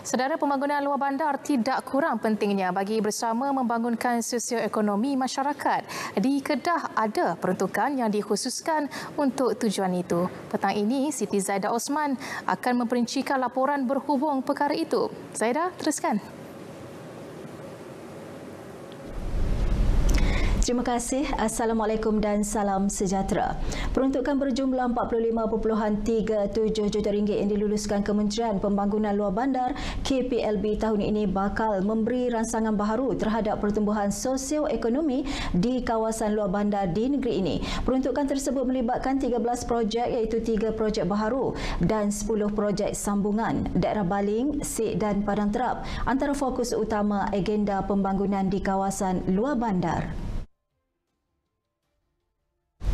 Saudara, pembangunan luar bandar tidak kurang pentingnya bagi bersama membangunkan sosioekonomi masyarakat. Di Kedah ada peruntukan yang dikhususkan untuk tujuan itu. Petang ini, Siti Zaidah Osman akan memperincikan laporan berhubung perkara itu. Zaidah, teruskan. Terima kasih. Assalamualaikum dan salam sejahtera. Peruntukan berjumlah RM45.37 juta yang diluluskan Kementerian Pembangunan Luar Bandar KPLB tahun ini bakal memberi rangsangan baharu terhadap pertumbuhan sosioekonomi di kawasan luar bandar di negeri ini. Peruntukan tersebut melibatkan 13 projek iaitu 3 projek baharu dan 10 projek sambungan. Daerah Baling, Sik dan Padang Terap antara fokus utama agenda pembangunan di kawasan luar bandar.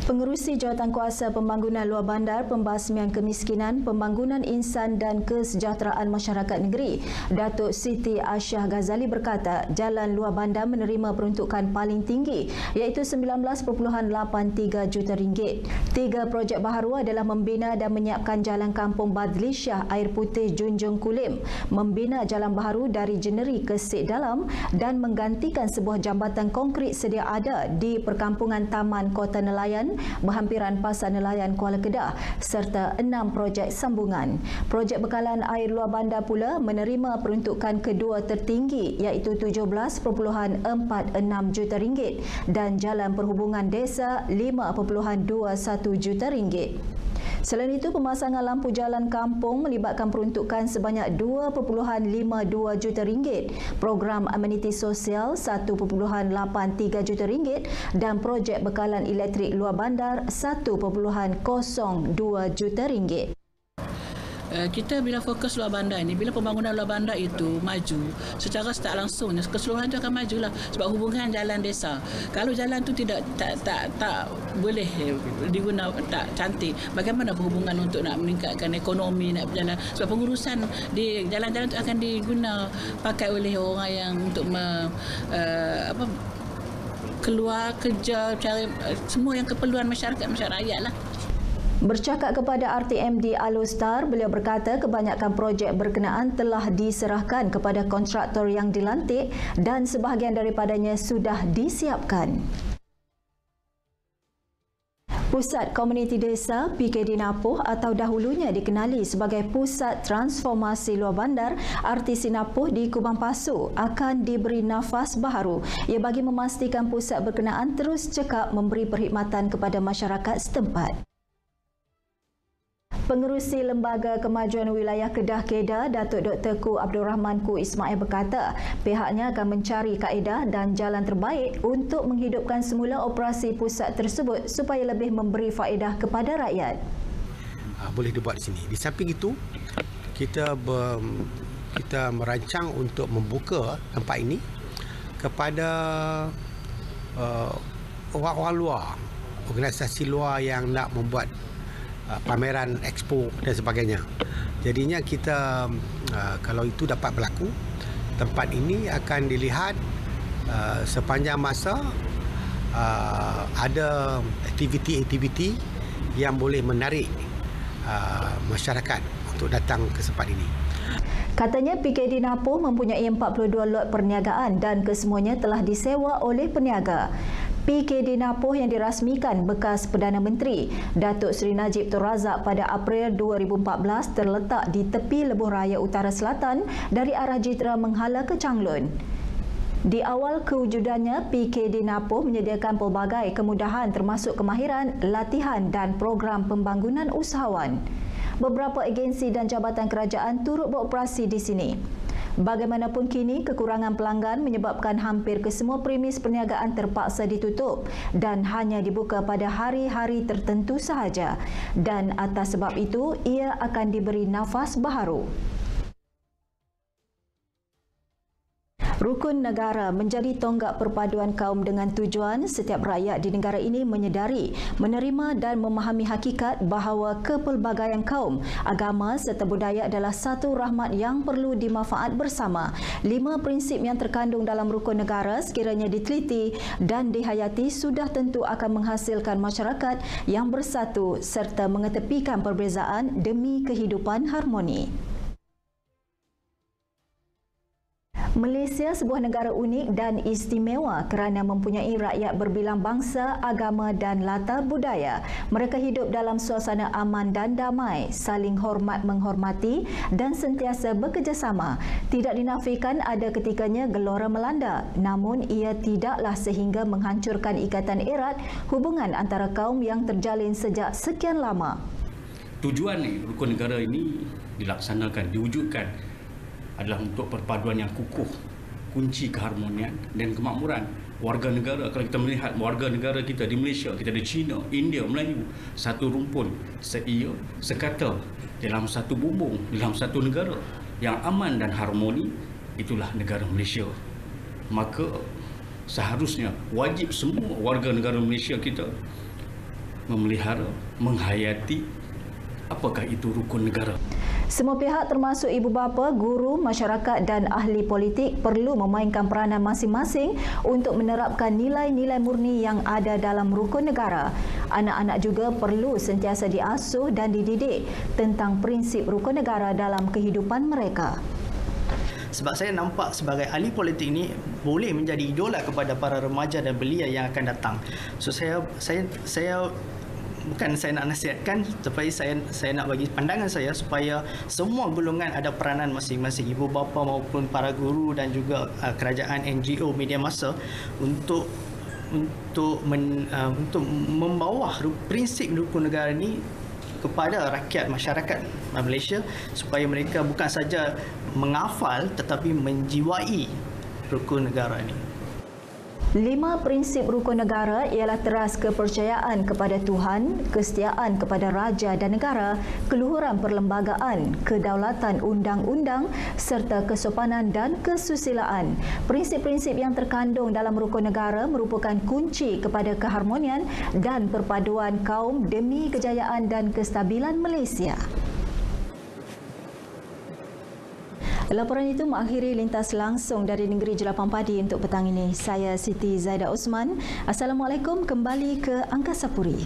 Pengerusi Jawatankuasa Pembangunan Luar Bandar, Pembasmian Kemiskinan, Pembangunan Insan dan Kesejahteraan Masyarakat Negeri, Datuk Siti Aisyah Ghazali berkata, jalan luar bandar menerima peruntukan paling tinggi iaitu RM19.83 juta. 3 projek baharu adalah membina dan menyiapkan Jalan Kampung Badlisyah Air Putih Junjung Kulim, membina jalan baharu dari Jeneri ke Sik Dalam dan menggantikan sebuah jambatan konkrit sedia ada di perkampungan Taman Kota Nelayan berhampiran Pasar Nelayan Kuala Kedah serta 6 projek sambungan. Projek bekalan air luar bandar pula menerima peruntukan kedua tertinggi iaitu RM17.46 juta dan jalan perhubungan desa RM5.21 juta. Selain itu, pemasangan lampu jalan kampung melibatkan peruntukan sebanyak RM2.52 juta, program ameniti sosial RM1.83 juta dan projek bekalan elektrik luar bandar RM1.02 juta. Kita bila fokus luar bandar ini, bila pembangunan luar bandar itu maju secara tak langsung, keseluruhan itu akan majulah sebab hubungan jalan desa. Kalau jalan tu tak boleh diguna, tak cantik, bagaimana berhubungan untuk nak meningkatkan ekonomi, nak berjalan, sebab pengurusan di jalan-jalan itu akan diguna pakai oleh orang yang untuk keluar kerja, cari semua yang keperluan masyarakat rakyat lah. Bercakap kepada RTMD Alostar, beliau berkata kebanyakan projek berkenaan telah diserahkan kepada kontraktor yang dilantik dan sebahagian daripadanya sudah disiapkan. Pusat Komuniti Desa PKD Napoh atau dahulunya dikenali sebagai Pusat Transformasi Luar Bandar RTC Napoh di Kubang Pasu akan diberi nafas baharu. Ia bagi memastikan pusat berkenaan terus cekap memberi perkhidmatan kepada masyarakat setempat. Pengerusi Lembaga Kemajuan Wilayah Kedah KEDA, Datuk Dr. Ku Abdul Rahman Ku Ismail berkata, pihaknya akan mencari kaedah dan jalan terbaik untuk menghidupkan semula operasi pusat tersebut supaya lebih memberi faedah kepada rakyat. Boleh dibuat di sini. Di samping itu, kita merancang untuk membuka tempat ini kepada orang-orang luar, organisasi luar yang nak membuat pameran, expo dan sebagainya. Jadinya kita, kalau itu dapat berlaku, tempat ini akan dilihat sepanjang masa ada aktiviti-aktiviti yang boleh menarik masyarakat untuk datang ke tempat ini. Katanya PKD Napoh mempunyai 42 lot perniagaan dan kesemuanya telah disewa oleh peniaga. PKD Napoh yang dirasmikan bekas Perdana Menteri Datuk Seri Najib Tun Razak pada April 2014 terletak di tepi Lebuh Raya Utara Selatan dari arah Jitra Menghala ke Changlun. Di awal kewujudannya, PKD Napoh menyediakan pelbagai kemudahan termasuk kemahiran, latihan dan program pembangunan usahawan. Beberapa agensi dan jabatan kerajaan turut beroperasi di sini. Bagaimanapun kini, kekurangan pelanggan menyebabkan hampir kesemua premis perniagaan terpaksa ditutup dan hanya dibuka pada hari-hari tertentu sahaja. Dan atas sebab itu, ia akan diberi nafas baharu. Rukun negara menjadi tonggak perpaduan kaum dengan tujuan setiap rakyat di negara ini menyedari, menerima dan memahami hakikat bahawa kepelbagaian kaum, agama serta budaya adalah satu rahmat yang perlu dimanfaat bersama. 5 prinsip yang terkandung dalam rukun negara sekiranya diteliti dan dihayati sudah tentu akan menghasilkan masyarakat yang bersatu serta mengetepikan perbezaan demi kehidupan harmoni. Malaysia sebuah negara unik dan istimewa kerana mempunyai rakyat berbilang bangsa, agama dan latar budaya. Mereka hidup dalam suasana aman dan damai, saling hormat menghormati dan sentiasa bekerjasama. Tidak dinafikan ada ketikanya gelora melanda, namun ia tidaklah sehingga menghancurkan ikatan erat hubungan antara kaum yang terjalin sejak sekian lama. Tujuan rukun negara ini dilaksanakan, diwujudkan adalah untuk perpaduan yang kukuh, kunci keharmonian dan kemakmuran warga negara. Kalau kita melihat warga negara kita di Malaysia, kita ada Cina, India, Melayu, satu rumpun, seia, sekata, dalam satu bumbung, dalam satu negara yang aman dan harmoni, itulah negara Malaysia. Maka seharusnya wajib semua warga negara Malaysia kita memelihara, menghayati apakah itu rukun negara. Semua pihak termasuk ibu bapa, guru, masyarakat dan ahli politik perlu memainkan peranan masing-masing untuk menerapkan nilai-nilai murni yang ada dalam rukun negara. Anak-anak juga perlu sentiasa diasuh dan dididik tentang prinsip rukun negara dalam kehidupan mereka. Sebab saya nampak sebagai ahli politik ini boleh menjadi idola kepada para remaja dan belia yang akan datang. So saya bukan saya nak nasihatkan, tetapi saya nak bagi pandangan saya supaya semua golongan ada peranan masing-masing, ibu bapa maupun para guru dan juga kerajaan, NGO, media massa untuk membawa prinsip rukun negara ini kepada rakyat masyarakat Malaysia supaya mereka bukan saja menghafal tetapi menjiwai rukun negara ini. 5 prinsip rukun negara ialah teras kepercayaan kepada Tuhan, kesetiaan kepada raja dan negara, keluhuran perlembagaan, kedaulatan undang-undang serta kesopanan dan kesusilaan. Prinsip-prinsip yang terkandung dalam rukun negara merupakan kunci kepada keharmonian dan perpaduan kaum demi kejayaan dan kestabilan Malaysia. Laporan itu mengakhiri lintas langsung dari Negeri Jelapang Padi untuk petang ini. Saya Siti Zaidah Osman. Assalamualaikum, kembali ke Angkasa Puri.